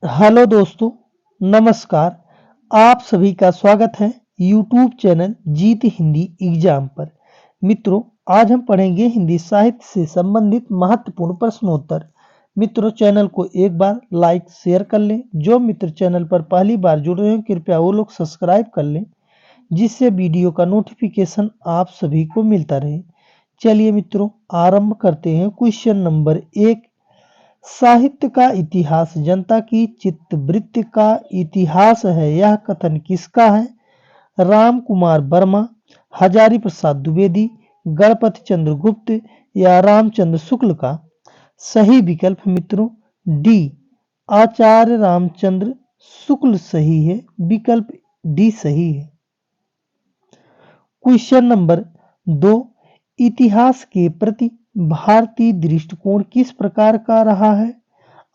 Hello दोस्तों, नमस्कार। आप सभी का स्वागत है यूट्यूब चैनल जीत हिंदी एग्जाम पर। मित्रों, आज हम पढ़ेंगे हिंदी साहित्य से संबंधित महत्वपूर्ण प्रश्नोत्तर। मित्रों, चैनल को एक बार लाइक शेयर कर लें। जो मित्र चैनल पर पहली बार जुड़ रहे हैं कृपया वो लोग सब्सक्राइब कर लें, जिससे वीडियो का नोटिफिकेशन आप सभी को मिलता रहे। चलिए मित्रों, आरंभ करते हैं। क्वेश्चन नंबर 1, साहित्य का इतिहास जनता की चित्तवृत्ति का इतिहास है। यह कथन किसका है? राम कुमार वर्मा, हजारी प्रसाद द्विवेदी, गणपति चंद्र गुप्त या रामचंद्र शुक्ल का? सही विकल्प मित्रों डी, आचार्य रामचंद्र शुक्ल सही है। विकल्प डी सही है। क्वेश्चन नंबर 2, इतिहास के प्रति भारतीय दृष्टिकोण किस प्रकार का रहा है?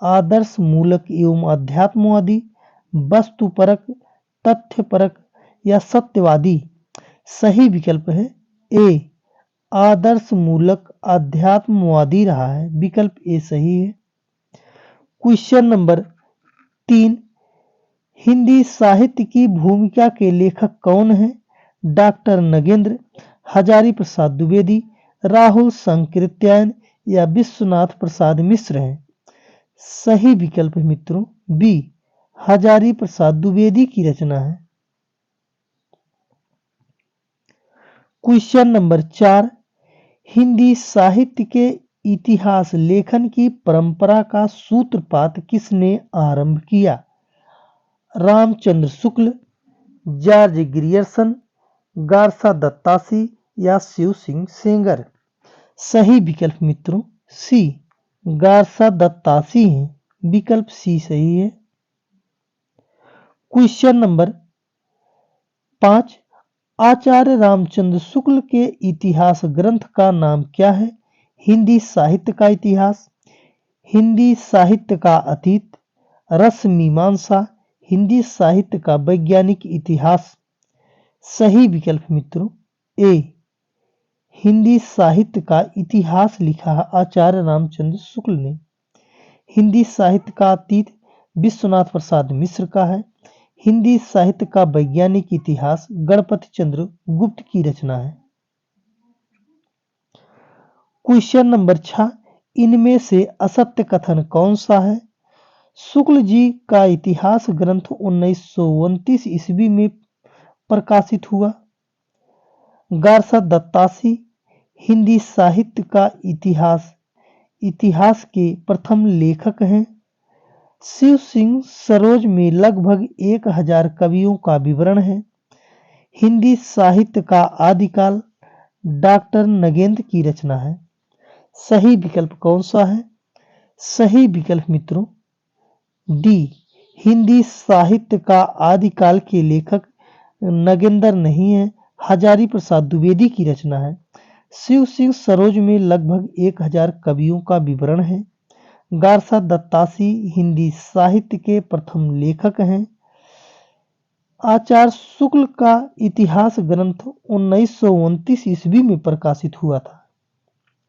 आदर्श मूलक एवं अध्यात्मवादी, वस्तुपरक, तथ्यपरक या सत्यवादी? सही विकल्प है ए, आदर्श मूलक अध्यात्मवादी रहा है। विकल्प ए सही है। क्वेश्चन नंबर 3, हिंदी साहित्य की भूमिका के लेखक कौन है? डॉक्टर नगेंद्र, हजारी प्रसाद द्विवेदी, राहुल संकृत्यायन या विश्वनाथ प्रसाद मिश्र हैं? सही विकल्प मित्रों बी, हजारी प्रसाद द्विवेदी की रचना है। क्वेश्चन नंबर 4, हिंदी साहित्य के इतिहास लेखन की परंपरा का सूत्रपात किसने आरंभ किया? रामचंद्र शुक्ल, जॉर्ज ग्रियर्सन, गारसा दत्तासी या शिव सिंह सेंगर? सही विकल्प मित्रों सी, गारसा दत्तासी हैं। विकल्प सी सही है। क्वेश्चन नंबर 5, आचार्य रामचंद्र शुक्ल के इतिहास ग्रंथ का नाम क्या है? हिंदी साहित्य का इतिहास, हिंदी साहित्य का अतीत, रस मीमांसा, हिंदी साहित्य का वैज्ञानिक इतिहास? सही विकल्प मित्रों ए, हिंदी साहित्य का इतिहास लिखा है आचार्य रामचंद्र शुक्ल ने। हिंदी साहित्य का अतीत विश्वनाथ प्रसाद मिश्र का है। हिंदी साहित्य का वैज्ञानिक इतिहास गणपति चंद्र गुप्त की रचना है। क्वेश्चन नंबर 6, इनमें से असत्य कथन कौन सा है? शुक्ल जी का इतिहास ग्रंथ 1929 ईस्वी में प्रकाशित हुआ। गारसा दत्तासी हिंदी साहित्य का इतिहास के प्रथम लेखक हैं। शिव सिंह सरोज में लगभग 1000 कवियों का विवरण है। हिंदी साहित्य का आदिकाल डॉक्टर नगेंद्र की रचना है। सही विकल्प कौन सा है? सही विकल्प मित्रों डी, हिंदी साहित्य का आदिकाल के लेखक नगेंद्र नहीं है, हजारी प्रसाद द्विवेदी की रचना है। शिव सिंह सरोज में लगभग 1000 कवियों का विवरण है। गारसा दत्तासी हिंदी साहित्य के प्रथम लेखक हैं। आचार्य शुक्ल का इतिहास ग्रंथ 1929 ईस्वी में प्रकाशित हुआ था।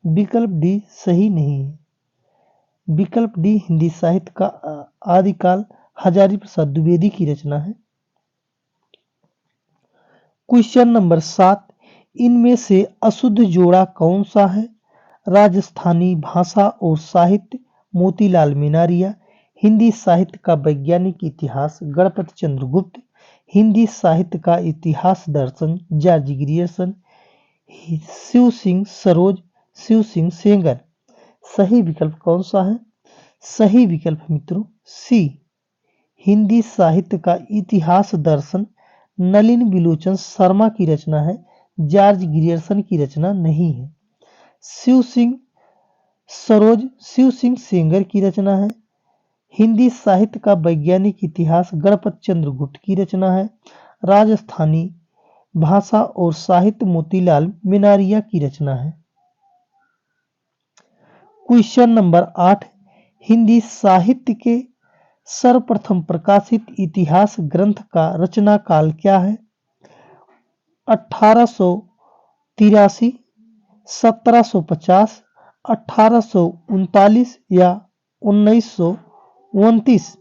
विकल्प डी सही नहीं है। विकल्प डी, हिंदी साहित्य का आदिकाल हजारी प्रसाद द्विवेदी की रचना है। क्वेश्चन नंबर 7, इनमें से अशुद्ध जोड़ा कौन सा है? राजस्थानी भाषा और साहित्य मोतीलाल मीनारिया, हिंदी साहित्य का वैज्ञानिक इतिहास गणपति चंद्र गुप्त, हिंदी साहित्य का इतिहास दर्शन जॉर्ज ग्रियर्सन, शिव सिंह सरोज, शिव सिंह सेंगर? सही विकल्प कौन सा है? सही विकल्प मित्रों सी, हिंदी साहित्य का इतिहास दर्शन नलिन बिलोचन शर्मा की रचना है, जॉर्ज ग्रियर्सन की रचना नहीं है। शिव सिंह सरोज शिव सिंह सेंगर की रचना है। हिंदी साहित्य का वैज्ञानिक इतिहास गणपति चंद्र गुप्त की रचना है। राजस्थानी भाषा और साहित्य मोतीलाल मीनारिया की रचना है। क्वेश्चन नंबर 8, हिंदी साहित्य के सर्वप्रथम प्रकाशित इतिहास ग्रंथ का रचना काल क्या है? 1883, 1750, 1839 या 1929?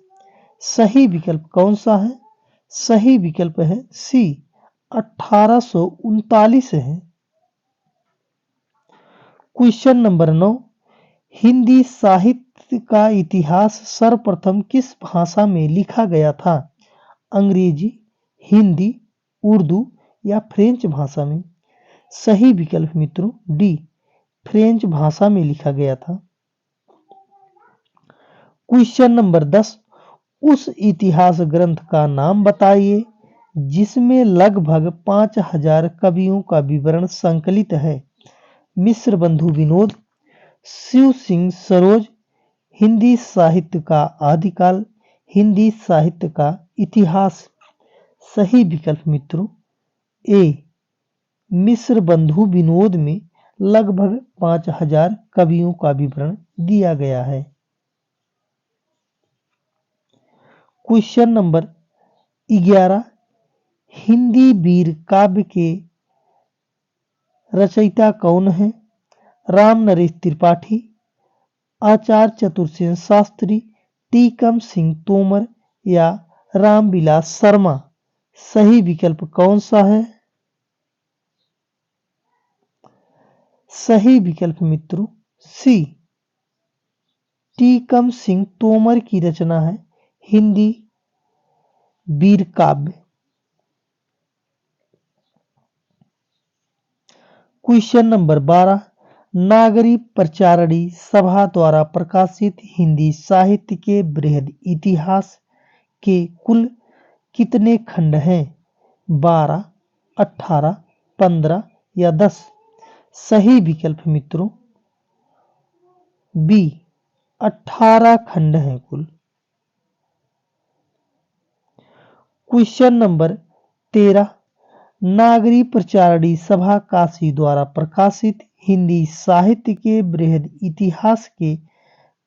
सही विकल्प कौन सा है? सही विकल्प है सी 1839 है। क्वेश्चन नंबर 9, हिंदी साहित्य का इतिहास सर्वप्रथम किस भाषा में लिखा गया था? अंग्रेजी, हिंदी, उर्दू या फ्रेंच भाषा में? सही विकल्प मित्रों डी, फ्रेंच भाषा में लिखा गया था। क्वेश्चन नंबर 10, उस इतिहास ग्रंथ का नाम बताइए जिसमें लगभग 5000 कवियों का विवरण संकलित है। मिश्र बंधु विनोद, शिव सिंह सरोज, हिंदी साहित्य का आदिकाल, हिंदी साहित्य का इतिहास। सही विकल्प मित्रों ए, मिश्र बंधु विनोद में लगभग 5000 कवियों का विवरण दिया गया है। क्वेश्चन नंबर 11, हिंदी वीर काव्य के रचयिता कौन है? राम नरेश त्रिपाठी, आचार्य चतुर्सेन शास्त्री, टीकम सिंह तोमर या रामविलास शर्मा? सही विकल्प कौन सा है? सही विकल्प मित्रों सी, टीकम सिंह तोमर की रचना है हिंदी वीर काव्य। क्वेश्चन नंबर 12, नागरी प्रचारणी सभा द्वारा प्रकाशित हिंदी साहित्य के बृहद इतिहास के कुल कितने खंड हैं? 12, 18, 15 या 10? सही विकल्प मित्रों बी, 18 खंड हैं कुल। क्वेश्चन नंबर 13, नागरी प्रचारणी सभा काशी द्वारा प्रकाशित हिंदी साहित्य के बृहद इतिहास के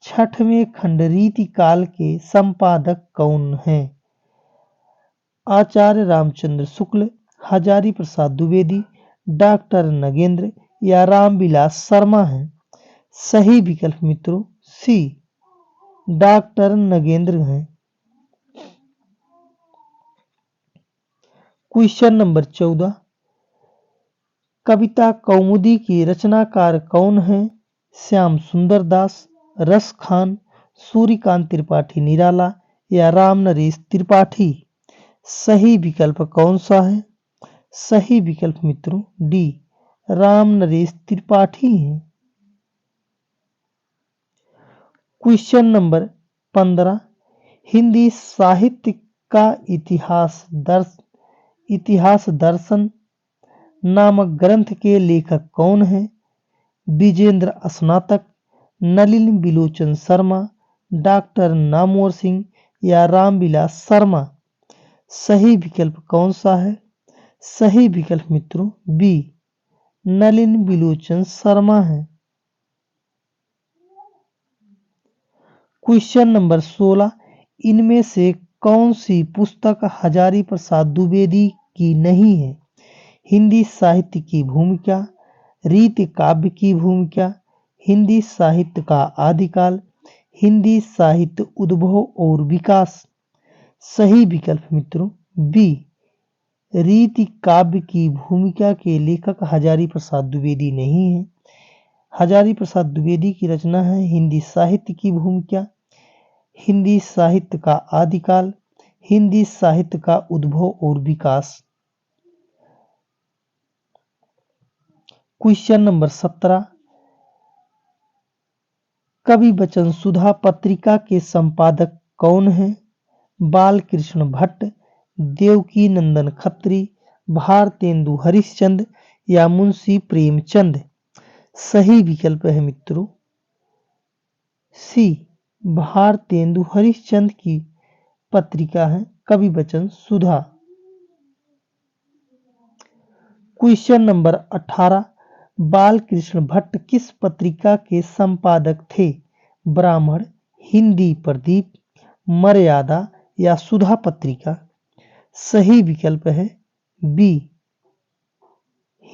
6वें खंड रीतिकाल के संपादक कौन हैं? आचार्य रामचंद्र शुक्ल, हजारी प्रसाद द्विवेदी, डॉक्टर नगेंद्र या रामविलास शर्मा हैं? सही विकल्प मित्रों सी, डॉक्टर नगेंद्र हैं। क्वेश्चन नंबर 14, कविता कौमुदी के रचनाकार कौन हैं? श्याम सुंदर दास, रस खान, सूर्यकांत त्रिपाठी निराला या राम नरेश त्रिपाठी? सही विकल्प कौन सा है? सही विकल्प मित्रों डी, राम नरेश त्रिपाठी हैं। क्वेश्चन नंबर 15, हिंदी साहित्य का इतिहास दर्शन नामक ग्रंथ के लेखक कौन हैं? विजेंद्र स्नातक, नलिन बिलोचन शर्मा, डॉक्टर नामवर सिंह या रामविलास शर्मा? सही विकल्प कौन सा है? सही विकल्प मित्रों बी, नलिन बिलोचन शर्मा है। क्वेश्चन नंबर 16, इनमें से कौन सी पुस्तक हजारी प्रसाद द्विवेदी की नहीं है? हिंदी साहित्य की भूमिका, रीति काव्य की भूमिका, हिंदी साहित्य का आदिकाल, हिंदी साहित्य उद्भव और विकास? सही विकल्प मित्रों बी, रीति काव्य की भूमिका के लेखक हजारी प्रसाद द्विवेदी नहीं है। हजारी प्रसाद द्विवेदी की रचना है हिंदी साहित्य की भूमिका, हिंदी साहित्य का आदिकाल, हिंदी साहित्य का उद्भव और विकास। क्वेश्चन नंबर 17, कवि वचन सुधा पत्रिका के संपादक कौन हैं? बाल कृष्ण भट्ट, देवकी नंदन खत्री, भारतेंदु हरिश्चंद्र या मुंशी प्रेमचंद? सही विकल्प है मित्रों सी, भारतेंदु हरिश्चंद्र की पत्रिका है कवि वचन सुधा। क्वेश्चन नंबर 18, बाल कृष्ण भट्ट किस पत्रिका के संपादक थे? ब्राह्मण, हिंदी प्रदीप, मर्यादा या सुधा पत्रिका? सही विकल्प है बी,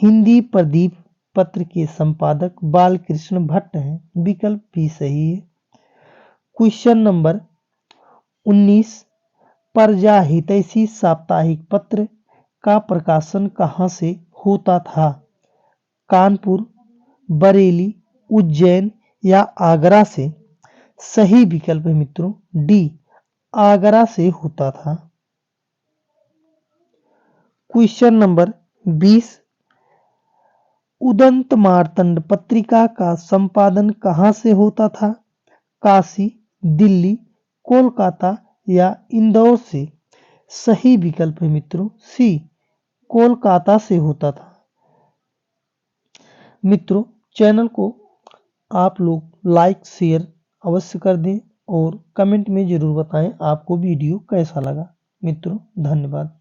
हिंदी प्रदीप पत्र के संपादक बालकृष्ण भट्ट हैं। विकल्प भी सही है। क्वेश्चन नंबर 19, प्रजा हितैषी साप्ताहिक पत्र का प्रकाशन कहाँ से होता था? कानपुर, बरेली, उज्जैन या आगरा से? सही विकल्प है मित्रों डी, आगरा से होता था। क्वेश्चन नंबर 20, उदंत मार्तंड पत्रिका का संपादन कहाँ से होता था? काशी, दिल्ली, कोलकाता या इंदौर से? सही विकल्प है मित्रों सी, कोलकाता से होता था। मित्रों, चैनल को आप लोग लाइक शेयर अवश्य कर दें और कमेंट में ज़रूर बताएं आपको वीडियो कैसा लगा। मित्रों, धन्यवाद।